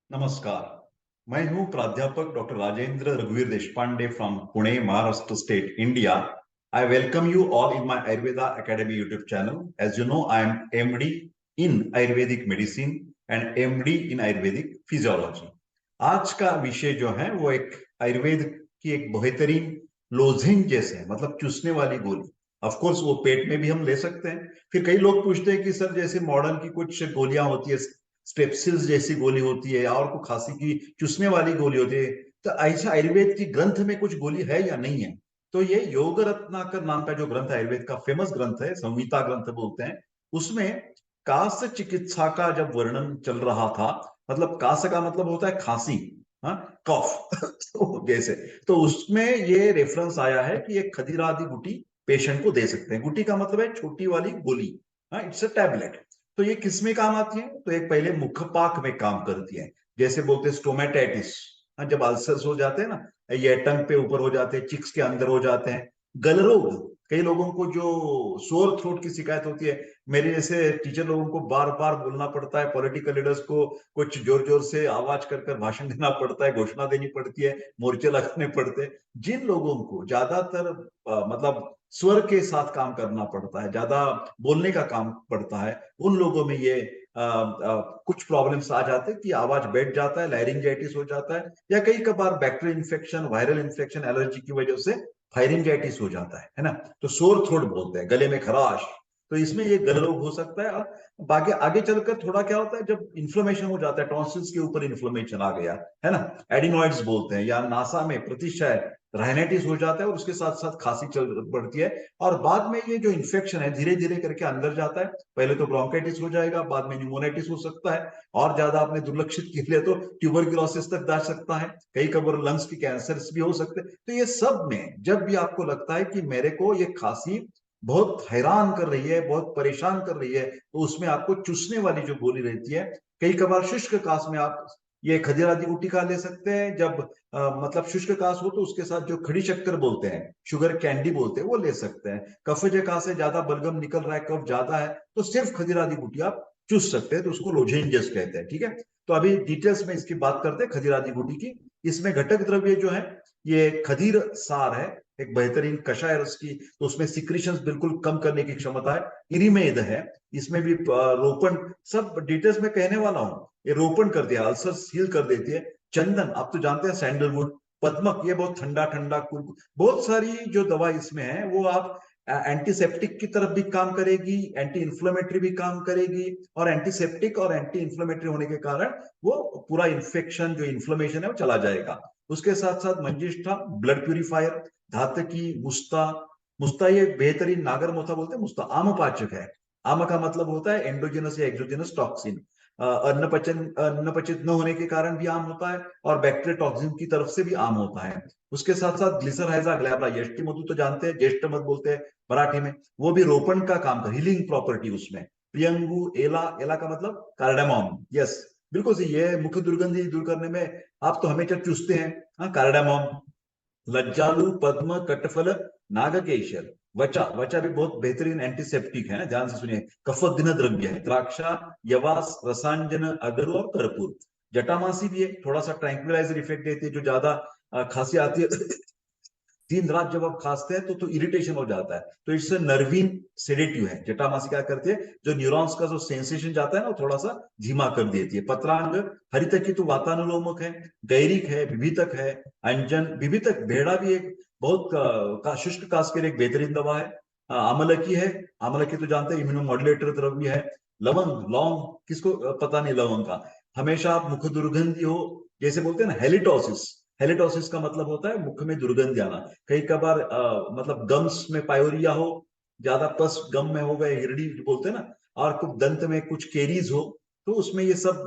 नमस्कार। मैं हूं प्राध्यापक डॉक्टर राजेंद्र रघुवीर Deshpande from Pune, Maharashtra state, India. I welcome you all in my Ayurveda Academy YouTube channel. As you know, I am MD in Ayurvedic medicine and MD in Ayurvedic physiology. आज का विषय जो है वो एक आयुर्वेद की एक बेहतरीन लोजेंज जैसे है, मतलब चूसने वाली गोली। ऑफ कोर्स वो पेट में भी हम ले सकते हैं। फिर कई लोग पूछते हैं कि सर जैसे मॉडर्न की कुछ गोलियां होती है, स्ट्रेप्सिल्स जैसी गोली होती है और को खांसी की चूसने वाली गोली होती है, तो ऐसा आयुर्वेद की ग्रंथ में कुछ गोली है या नहीं है? तो ये योग रत्नाकर नाम का जो ग्रंथ है, आयुर्वेद का फेमस ग्रंथ है, संहिता ग्रंथ बोलते हैं, उसमें कास चिकित्सा का जब वर्णन चल रहा था, मतलब कास का मतलब होता है खांसी, हाँ, कफ तो जैसे, तो उसमें ये रेफरेंस आया है कि एक खदीरादि गुटी पेशेंट को दे सकते हैं। गुटी का मतलब है छोटी वाली गोली, हाँ, इट्स अ टैबलेट। तो ये किस में काम आती है? तो एक पहले मुखपाक में काम करती है। जैसे बोलते हैं स्टोमेटाइटिस, हाँ, जब अल्सर्स हो जाते हैं ना, ये टंग पे ऊपर हो जाते हैं, चिक्स के अंदर हो जाते हैं। गल रोग, कई लोगों को जो सोर थ्रोट की शिकायत होती है, मेरे जैसे टीचर लोगों को बार बार बोलना पड़ता है, पॉलिटिकल लीडर्स को कुछ जोर जोर से आवाज कर कर भाषण देना पड़ता है, घोषणा देनी पड़ती है, मोर्चे लगाने पड़ते हैं। जिन लोगों को ज्यादातर मतलब स्वर के साथ काम करना पड़ता है, ज्यादा बोलने का काम पड़ता है, उन लोगों में ये कुछ प्रॉब्लम्स आ जाते हैं कि आवाज बैठ जाता है, लायरिंजाइटिस हो जाता है, या कई कबार bacterial infection, viral infection, allergy की वजह से फायरिंजाइटिस हो जाता है ना। तो सोर थ्रोट बोलते हैं, गले में खराश। तो इसमें ये गल रोग हो सकता है। और बाकी आगे चलकर थोड़ा क्या होता है, जब इन्फ्लेमेशन हो जाता है, टॉन्सिल्स के ऊपर इन्फ्लेमेशन आ गया है ना, एडिनॉइड्स बोलते हैं, या नासा में प्रतिशय राइनाइटिस हो जाता है, और उसके साथ साथ खांसी चल पड़ती है। और बाद में ये जो इन्फेक्शन है धीरे धीरे करके अंदर जाता है। पहले तो ब्रोंकाइटिस हो जाएगा, बाद में न्यूमोनाइटिस हो सकता है, और ज्यादा आपने दुर्लक्षित किया लिए तो ट्यूबरक्लोसिस तक जा सकता है, कई कबार लंग्स की कैंसर्स भी हो सकते हैं। तो ये सब में जब भी आपको लगता है कि मेरे को ये खांसी बहुत हैरान कर रही है, बहुत परेशान कर रही है, तो उसमें आपको चूसने वाली जो गोली रहती है, कई कबार शुष्क काश में आप ये खदीरादि गुटिका ले सकते हैं। जब मतलब शुष्क काश हो तो उसके साथ जो खड़ी शक्कर बोलते हैं, शुगर कैंडी बोलते हैं, वो ले सकते हैं। कफ जका से ज्यादा बलगम निकल रहा है, कफ ज्यादा है, तो सिर्फ खदीरादि गुटी आप चूस सकते हैं, तो उसको लोजेंजस कहते हैं। ठीक है, तो अभी डिटेल्स में इसकी बात करते हैं खदीरादि गुटी की। इसमें घटक द्रव्य जो है, ये खदीर सार है, एक बेहतरीन कषाय रस की, तो उसमें सिक्रीशंस बिल्कुल कम करने की क्षमता है। इरिमेद है, इसमें भी रोपण, सब डिटेल्स में कहने वाला हूं। ये रोपण कर दिया, अल्सर सील कर देती है। चंदन, आप तो जानते हैं, सैंडलवुड, पद्मक, ये बहुत ठंडा ठंडा बहुत सारी जो दवा इसमें है, वो आप एंटीसेप्टिक की तरफ भी काम करेगी, एंटी इन्फ्लेमेटरी भी काम करेगी, और एंटीसेप्टिक और एंटी इन्फ्लेमेटरी होने के कारण वो पूरा इन्फेक्शन, जो इन्फ्लेमेशन है, वो चला जाएगा। उसके साथ साथ मंजिष्ठा, ब्लड प्यूरिफायर, धातकी, मुस्ता। मुस्ता ये बेहतरीन नागर मोथा बोलते हैं, मुस्ता आम पाचक है। आम का मतलब होता है एंडोजेनस या एक्सोजेनस टॉक्सिन। अन्न पचित न होने के कारण भी आम होता है, और बैक्टीरियल टॉक्सिन की तरफ से भी आम होता है। उसके साथ साथ ग्लिसर हैजा ग्लैब्रा, यष्टि मधु तो जानते हैं, ज्येष्ठ मध बोलते हैं मराठी में, वो भी रोपण का काम कर, हीलिंग प्रॉपर्टी उसमें। प्रियंगु, एला, एला का मतलब कार्डामोम, यस, बिल्कुल सही, ये मुख्य दुर्गंधि दूर करने में आप तो हमेशा चूसते हैं, हाँ, कार्डामोम। लज्जालु, पद्म, कटफल, नागकेशर, वचा, वचा भी बहुत बेहतरीन एंटीसेप्टिक है ना, ध्यान से सुनिए। कफग्न द्रव्य है, द्राक्षा, यवास, रसांजन, अगरू और कर्पूर। जटामासी भी है, थोड़ा सा ट्रैंक्विलाइजर इफेक्ट देती है, जो ज्यादा खांसी आती है दिन रात जब आप खांसते हैं तो इरिटेशन हो जाता है, तो इससे नर्वीन सेडेटिव है। जटामासी क्या करती है, जो न्यूरॉन्स का जो सेंसेशन जाता है ना, वो थोड़ा सा धीमा कर देती है। पत्रांग, हरितकी तो वातानुलोमक है, गैरिक है, विभितक है, अंजन, विभितक भेड़ा भी एक बहुत शुष्क काश के लिए एक बेहतरीन दवा है। आमलकी है, आमलकी तो जानते हैं इम्यूनोमॉड्यूलेटर द्रव्य है। लवंग, लौंग, किसको पता नहीं लवंग का। हमेशा आप मुख दुर्गंधि हो, जैसे बोलते हैं ना हेलिटोसिस, हेलिटोसिस का मतलब होता है मुख में दुर्गंध आना। कई कबार मतलब गम्स में पायोरिया हो, ज्यादा पस गम में हो गए, हिरडी बोलते हैं ना, और कुछ दंत में कुछ केरीज हो, तो उसमें ये सब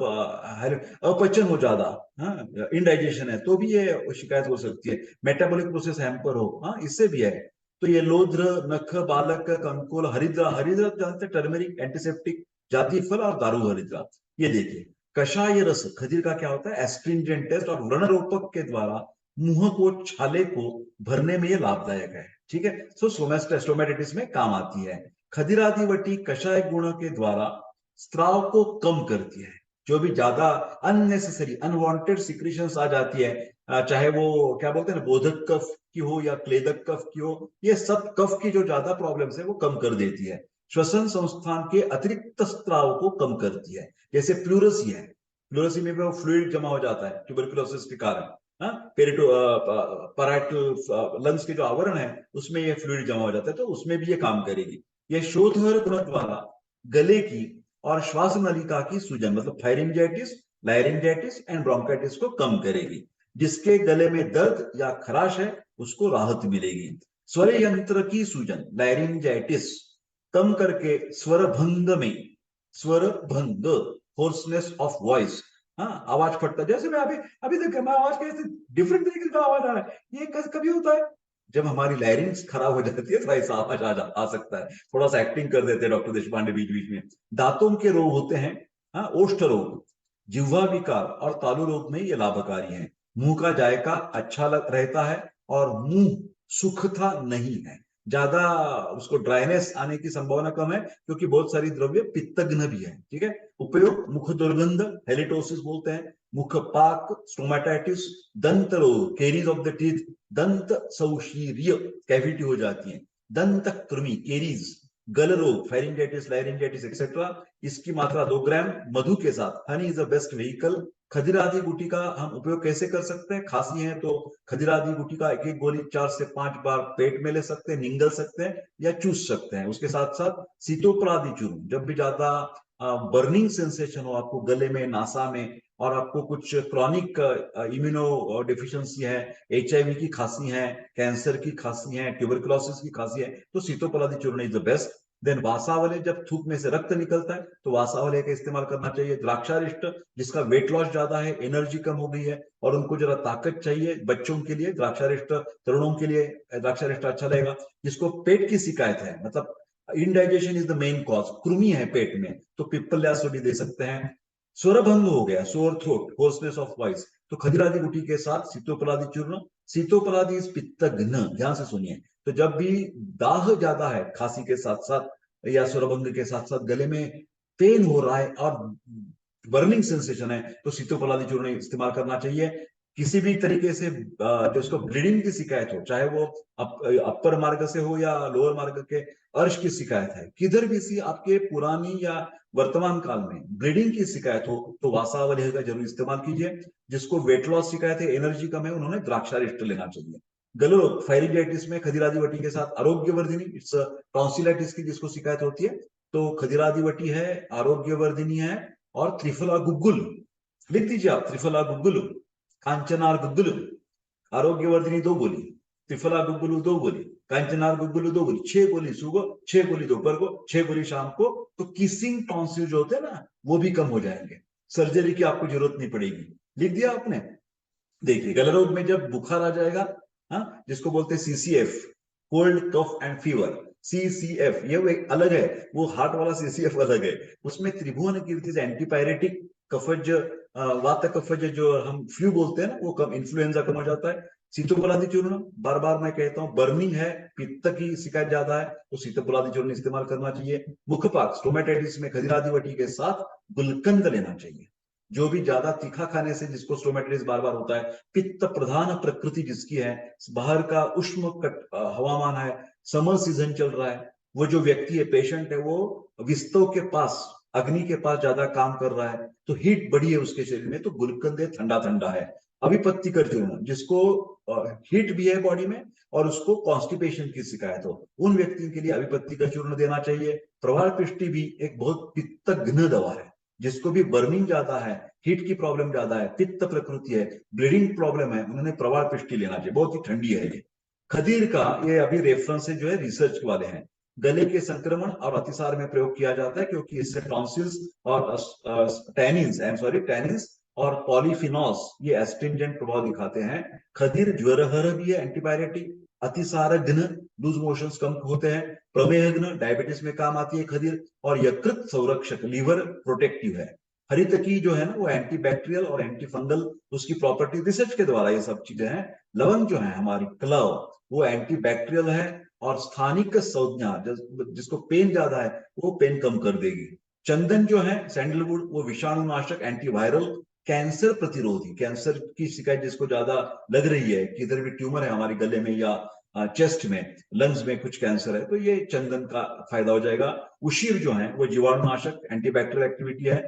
अपचन हो ज्यादा, हाँ, इनडाइजेशन है, तो भी ये शिकायत हो सकती है। मेटाबॉलिक प्रोसेस हैम्पर हो, हाँ, इससे भी है। तो ये लोध्र, नख, बालक, कंकुल, हरिद्रा, हरिद्रा जानते हैं, टर्मेरिक एंटीसेप्टिक, जाति फल और दारू हरिद्रा। ये देखिए, कषाय रस, खजीर का क्या होता है, एस्ट्रिंजेंट टेस्ट और व्रणरोपक के द्वारा मुंह को, छाले को भरने में ये लाभदायक है। ठीक है, सो स्टोमेटाइटिस में काम आती है। खदिरादिवटी कषाय गुण के द्वारा स्त्राव को कम करती है। जो भी ज्यादा अननेसेसरी अनवांटेड सिक्रीशंस आ जाती है, चाहे वो क्या बोलते हैं ना, बोधक कफ की हो या क्लेदक कफ की हो, ये सब कफ की जो ज्यादा प्रॉब्लम्स है वो कम कर देती है। श्वसन संस्थान के अतिरिक्त स्त्राव को कम करती है। जैसे प्लूरसी है, प्लूरसी में भी वो फ्लूइड जमा हो जाता है ट्यूबरकुलोसिस के कारण। पेरिटो पैराइटल लंग्स के जो आवरण है उसमें ये फ्लूइड जमा हो जाता है, तो उसमें भी ये काम करेगी। ये शोथहर गुण द्वारा गले की और श्वास नलिका की सूजन, मतलब फायरिंजाइटिस, लायरिंजाइटिस एंड ब्रोंकाइटिस को कम करेगी। जिसके गले में दर्द या खराश है उसको राहत मिलेगी। स्वर यंत्र की सूजन, लायरिंजाइटिस, कम करके स्वर भंग में, स्वर भंग, होर्सनेस ऑफ वॉइस, हाँ आवाज फटता, जैसे मैं अभी अभी तक मैं आवाज कैसे डिफरेंट तरीके का आवाज आ रहा है, ये कभी होता है जब हमारी लायरिंग्स खराब हो जाती है, थोड़ा ऐसा आवाज आ सकता है। थोड़ा सा एक्टिंग कर देते हैं डॉक्टर देशपांडे बीच बीच में। दांतों के रोग होते हैं, हाँ ओष्ठ रोग, जिह्वा विकार और तालु रोग में ये लाभकारी है। मुंह का जायका अच्छा रहता है और मुंह सूखता नहीं है, ज्यादा उसको ड्राइनेस आने की संभावना कम है, क्योंकि बहुत सारी द्रव्य पित्तग्न भी है। ठीक है। उपयोग, मुख दुर्गंध, हेलिटोसिस बोलते हैं, मुख पाक, स्टोमेटाइटिस, दंत रोग, केरीज ऑफ द टीथ, दंत सौशीर्य, कैविटी हो जाती है, दंत कृमि, केरीज, गल रोग, फेरिंजाइटिस, लायरिंजाइटिस एक्सेट्रा। इसकी मात्रा 2 ग्राम मधु के साथ। Honey is the best vehicle. खदिरादी गुटी का हम उपयोग कैसे कर सकते हैं? खांसी है तो खदिरादी गुटी का एक एक गोली 4 से 5 बार पेट में ले सकते हैं, निंगल सकते हैं या चूस सकते हैं। उसके साथ साथ सीतोपलादी चूर्ण, जब भी ज्यादा बर्निंग सेंसेशन हो आपको गले में, नासा में, और आपको कुछ क्रॉनिक इम्यूनो डिफिशियंसी है, HIV की खांसी है, कैंसर की खांसी है, ट्यूबरकुलोसिस की खांसी है, तो सीतोपलादी चूर्ण इज द बेस्ट। देन वासावले, जब थूक में से रक्त निकलता है तो वासावले का इस्तेमाल करना चाहिए। द्राक्षारिष्ट, जिसका वेट लॉस ज्यादा है, एनर्जी कम हो गई है और उनको जरा ताकत चाहिए, बच्चों के लिए द्राक्षारिष्ट, तरुणों के लिए द्राक्षारिष्ट अच्छा रहेगा। जिसको पेट की शिकायत है, मतलब indigestion is the main cause, कृमि है पेट में, तो पिप्पल्या सोडी दे सकते हैं। स्वरभंग हो गया, sore throat, hoarseness of voice, तो खदिरादी गुटी के साथ सीतोपलादी चूर्ण। सीतोपलादी इज पित्तघ्न, ध्यान से सुनिए। तो जब भी दाह ज्यादा है, खांसी के साथ साथ या स्वरभंग के साथ साथ गले में पेन हो रहा है और बर्निंग सेंसेशन है, तो सीतोपलादी चूर्ण इस्तेमाल करना चाहिए। किसी भी तरीके से जो उसको ब्लीडिंग की शिकायत हो, चाहे वो अपर मार्ग से हो या लोअर मार्ग के अर्श की शिकायत है, किधर भी सी आपके पुरानी या वर्तमान काल में ब्लीडिंग की शिकायत हो, तो वासावलेह का जरूर इस्तेमाल कीजिए। जिसको वेट लॉस शिकायत है, एनर्जी कम है, उन्होंने द्राक्षारिष्ट लेना चाहिए। गलोरोग, फायरिंजाइटिस में खदिरादी वटी के साथ आरोग्यवर्धिनी, इट्स टॉन्सिलाइटिस की जिसको शिकायत होती है, तो खदिरादी वटी है, आरोग्यवर्धिनी है, और त्रिफला गुग्गुल, लिख दीजिए आप, त्रिफला गुग्गुल, कांचनार गुग्गुल, आरोग्यवर्धिनी 2 गोली, त्रिफला गुग्गुलू 2 गोली, कांचनार गुग्गुलू 2 गोली, 6 गोली सुबह, 6 गोली दोपहर को, 6 गोली शाम को। तो किसिंग टॉन्सिल जो होते हैं ना, वो भी कम हो जाएंगे, सर्जरी की आपको जरूरत नहीं पड़ेगी। लिख दिया आपने? देखिए, गला रोग में जब बुखार आ जाएगा, हाँ, जिसको बोलते हैं CCF, cold cough and fever, CCF, ये वो एक अलग है, वो हार्ट वाला CCF अलग है। उसमें त्रिभुवन कीर्ति से एंटीपायरेटिक, कफज, वात कफज जो हम फ्लू बोलते हैं ना, वो कम, इन्फ्लुएंजा कम हो जाता है। सीतोपलादी चूर्ण, बार बार मैं कहता हूँ, बर्निंग है, पित्त की शिकायत ज्यादा है, तो सीतोपलादी चूर्ण इस्तेमाल करना चाहिए। मुखपाक, स्टोमेटाइटिस में खदिरादी वटी के साथ गुलकंद लेना चाहिए। जो भी ज्यादा तीखा खाने से जिसको स्टोमेटाइटिस बार बार होता है, पित्त प्रधान प्रकृति जिसकी है, बाहर का उष्ण हवामान है, समर सीजन चल रहा है, वो जो व्यक्ति है, पेशेंट है, वो विस्तव के पास, अग्नि के पास ज्यादा काम कर रहा है, तो हीट बढ़ी है उसके शरीर में, तो गुलकंद ठंडा ठंडा है। अभिपत्ति कर चूर्ण, जिसको हीट भी है बॉडी में और उसको कॉन्स्टिपेशन की शिकायत हो, उन व्यक्तियों के लिए अभिपत्ति का चूर्ण देना चाहिए। प्रवाल पिष्टि भी एक बहुत पित्तघ्न दवा है, जिसको भी बर्निंग ज्यादा है, हीट की प्रॉब्लम ज्यादा है, पित्त प्रकृति है, ब्लीडिंग प्रॉब्लम है, उन्होंने प्रवाल पिष्टि लेना चाहिए, बहुत ही ठंडी है ये। खदीर का ये अभी रेफरेंस जो है रिसर्च वाले हैं। गले के संक्रमण और अतिसार में प्रयोग किया जाता है, क्योंकि इससे टॉन्सिल्स और tannins, I am sorry, tannins और पॉलीफिनॉल्स, ये एस्ट्रिंजेंट प्रभाव दिखाते हैं। खदीर ज्वरहर भी है, एंटीपायरेटिक। अतिसारघ्न, लूज मोशंस कम होते हैं। प्रमेहघ्न, डायबिटीज में काम आती है खदीर। और यकृत संरक्षक, लीवर प्रोटेक्टिव है। हरित की जो है ना, वो एंटी बैक्टीरियल और एंटी फंगल, उसकी प्रॉपर्टी रिसर्च के द्वारा ये सब चीजें हैं। लवंग जो है हमारी, क्लव, वो एंटी बैक्टीरियल है और स्थानिक संज्ञा, जिसको पेन ज्यादा है वो पेन कम कर देगी। चंदन जो है सैंडलवुड, वो विषाणुनाशक, एंटीवायरल, कैंसर प्रतिरोधी, कैंसर की शिकायत जिसको ज्यादा लग रही है कि इधर भी ट्यूमर है हमारे गले में या चेस्ट में, लंग्स में कुछ कैंसर है, तो ये चंदन का फायदा हो जाएगा। उशीर जो है वो जीवाणुनाशक, एंटीबैक्टीरियल एक्टिविटी है।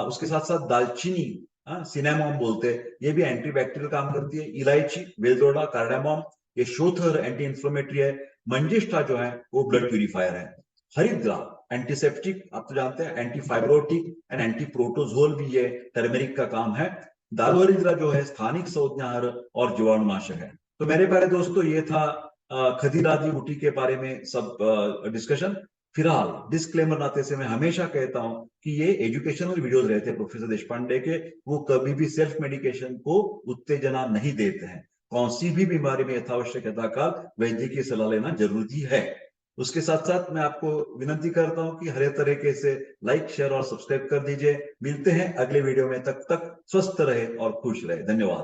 उसके साथ साथ दालचीनी, सिनेमोम बोलते हैं, ये भी एंटीबैक्टीरियल काम करती है। इलायची, वेलदोडा, कार्डामोम, ये शोथर एंटी इंफ्लेमेटरी है। मंजिष्ठा जो है वो ब्लड प्यूरिफायर है। हरिद्रा एंटीसेप्टिक, आप तो जानते हैं, anti fibrotic and anti protozoal भी ये टर्मेरिक का काम है। दारू हरिद्रा जो है स्थानिक संज्ञाहार और जीवाणुनाशक है। तो मेरे प्यारे दोस्तों, ये था खदीरादी बूटी के बारे में सब डिस्कशन। फिलहाल डिस्क्लेमर नाते से मैं हमेशा कहता हूं कि ये एजुकेशनल वीडियोस रहते हैं प्रोफेसर देशपांडे के, वो कभी भी सेल्फ मेडिकेशन को उत्तेजना नहीं देते हैं। कौन सी भी बीमारी में यथावश्यक यथाकाल वैद्य की सलाह लेना जरूरी है। उसके साथ साथ मैं आपको विनती करता हूं कि हर तरीके से लाइक, शेयर और सब्सक्राइब कर दीजिए। मिलते हैं अगले वीडियो में, तब तक स्वस्थ रहे और खुश रहे। धन्यवाद।